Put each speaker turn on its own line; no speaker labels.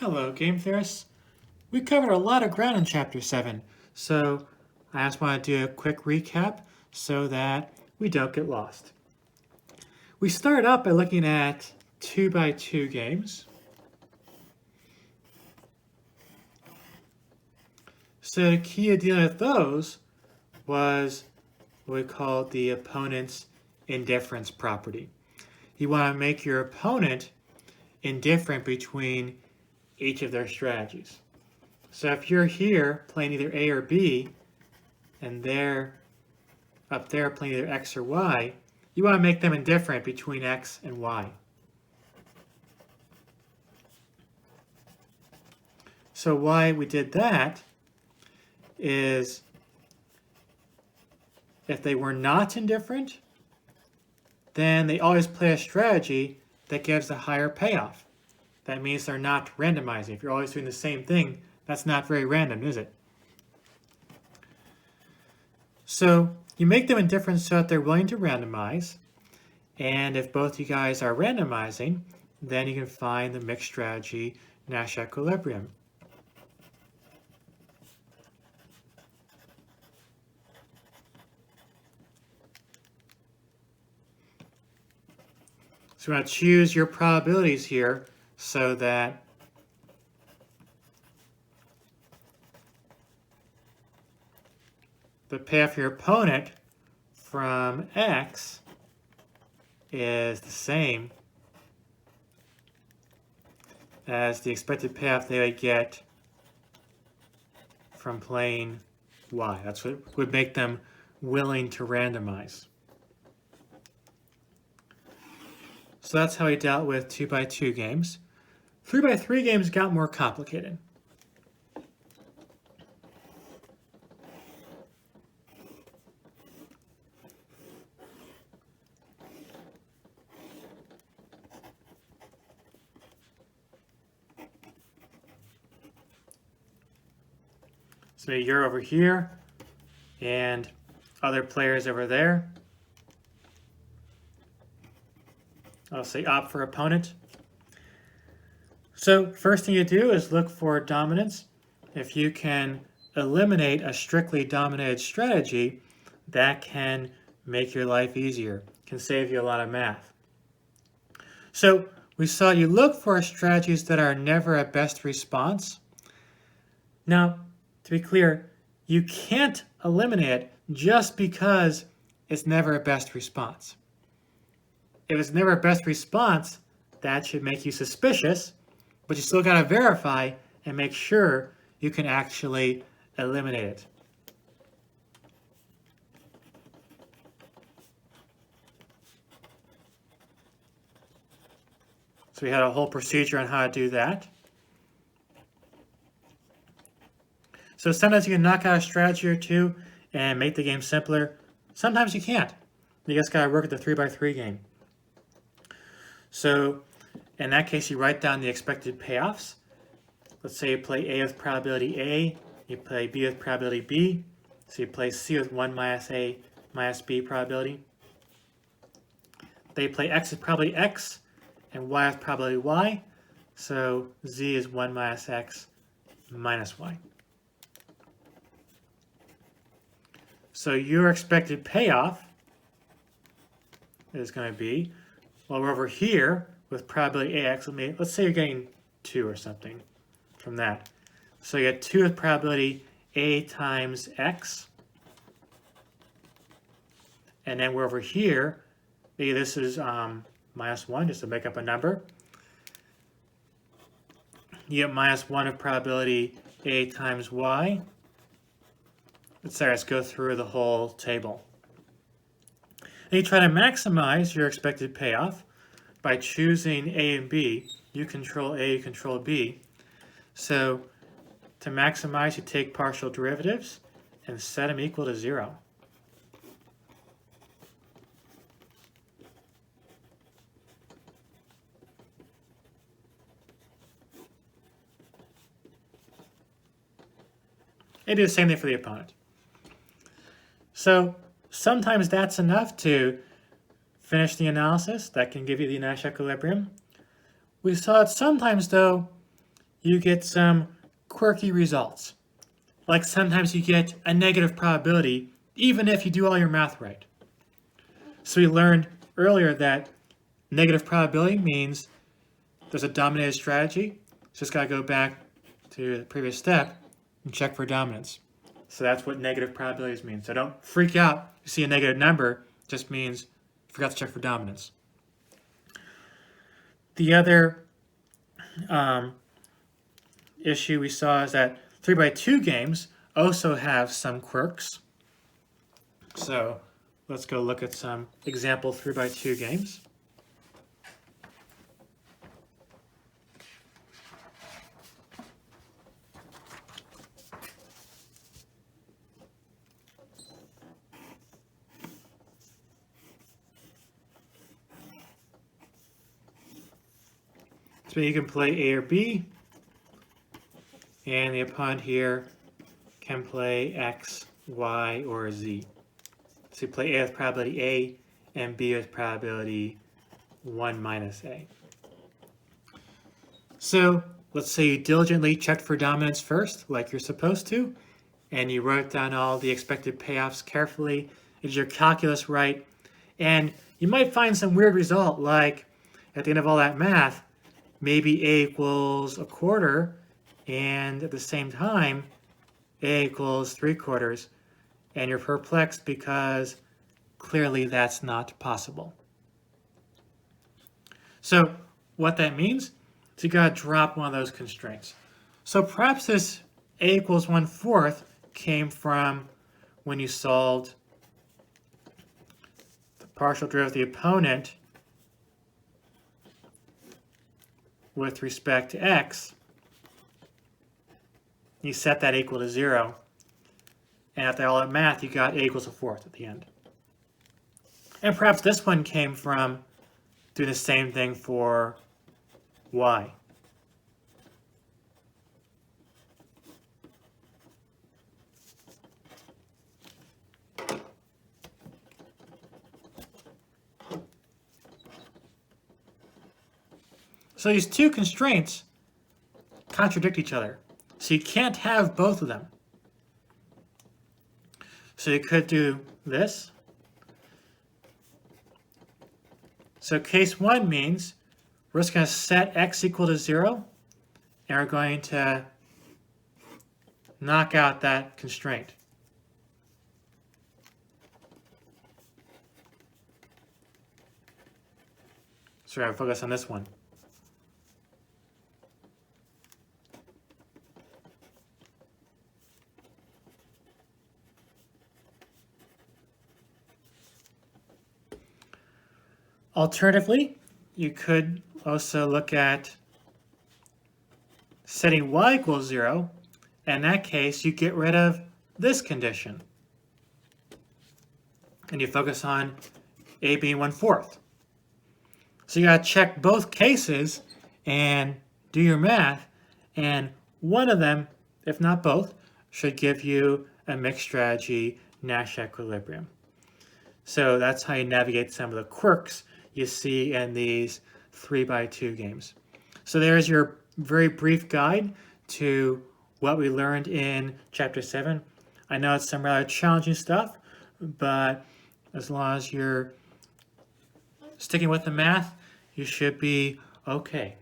Hello, game theorists. We covered a lot of ground in Chapter 7, so I just want to do a quick recap so that we don't get lost. We start out by looking at 2x2 games. So the key to dealing with those was what we call the opponent's indifference property. You want to make your opponent indifferent between each of their strategies. So if you're here playing either A or B, and they're up there playing either X or Y, you want to make them indifferent between X and Y. So why we did that is if they were not indifferent, then they always play a strategy that gives a higher payoff. That means they're not randomizing. If you're always doing the same thing, that's not very random, is it? So you make them indifferent so that they're willing to randomize. And if both you guys are randomizing, then you can find the mixed strategy Nash equilibrium. So you want to choose your probabilities here so that the payoff for your opponent from X is the same as the expected payoff they would get from playing Y. That's what would make them willing to randomize. So that's how we dealt with 2x2 games. 3x3 games got more complicated. So you're over here and other players over there. I'll say opt for opponent. So first thing you do is look for dominance. If you can eliminate a strictly dominated strategy, that can make your life easier, can save you a lot of math. So we saw you look for strategies that are never a best response. Now, to be clear, you can't eliminate it just because it's never a best response. If it's never a best response, that should make you suspicious, but you still got to verify and make sure you can actually eliminate it. So we had a whole procedure on how to do that. So sometimes you can knock out a strategy or two and make the game simpler. Sometimes you can't. You just got to work at the 3x3 game. So in that case, you write down the expected payoffs. Let's say you play A with probability A, you play B with probability B. So you play C with 1 minus A minus B probability. They play X with probability X and Y with probability Y. So Z is 1 minus X minus Y. So your expected payoff is going to be, well, we're over here with probability AX. Let's say you're getting 2 or something from that. So you get 2 with probability A times X. And then we're over here. Maybe this is minus 1, just to make up a number. You get minus 1 of probability A times Y. Let's go through the whole table. And you try to maximize your expected payoff by choosing A and B. You control A, you control B. So to maximize, you take partial derivatives and set them equal to 0. And do the same thing for the opponent. So sometimes that's enough to finish the analysis. That can give you the Nash equilibrium. We saw that sometimes, though, you get some quirky results. Like sometimes you get a negative probability even if you do all your math right. So we learned earlier that negative probability means there's a dominated strategy. Just got to go back to the previous step and check for dominance. So that's what negative probabilities mean. So don't freak out. You see a negative number, it just means you forgot to check for dominance. The other issue we saw is that 3x2 games also have some quirks. So let's go look at some example 3x2 games. So you can play A or B, and the opponent here can play X, Y, or Z. So you play A with probability A, and B with probability 1 minus A. So let's say you diligently checked for dominance first, like you're supposed to, and you wrote down all the expected payoffs carefully, did your calculus right, and you might find some weird result, like at the end of all that math, maybe A equals 1/4, and at the same time, A equals 3/4, and you're perplexed because clearly that's not possible. So what that means is you got to drop one of those constraints. So perhaps this A equals 1/4 came from when you solved the partial derivative of the opponent with respect to X. You set that equal to 0, and after all that math, you got A equals 1/4 at the end. And perhaps this one came from doing the same thing for Y. So these two constraints contradict each other. So you can't have both of them. So you could do this. So case 1 means we're just going to set X equal to 0, and we're going to knock out that constraint. So we're going to focus on this one. Alternatively, you could also look at setting Y equals 0. In that case, you get rid of this condition. And you focus on A being 1/4. So you got to check both cases and do your math. And one of them, if not both, should give you a mixed strategy Nash equilibrium. So that's how you navigate some of the quirks you see in these 3x2 games. So there's your very brief guide to what we learned in Chapter 7. I know it's some rather challenging stuff, but as long as you're sticking with the math, you should be okay.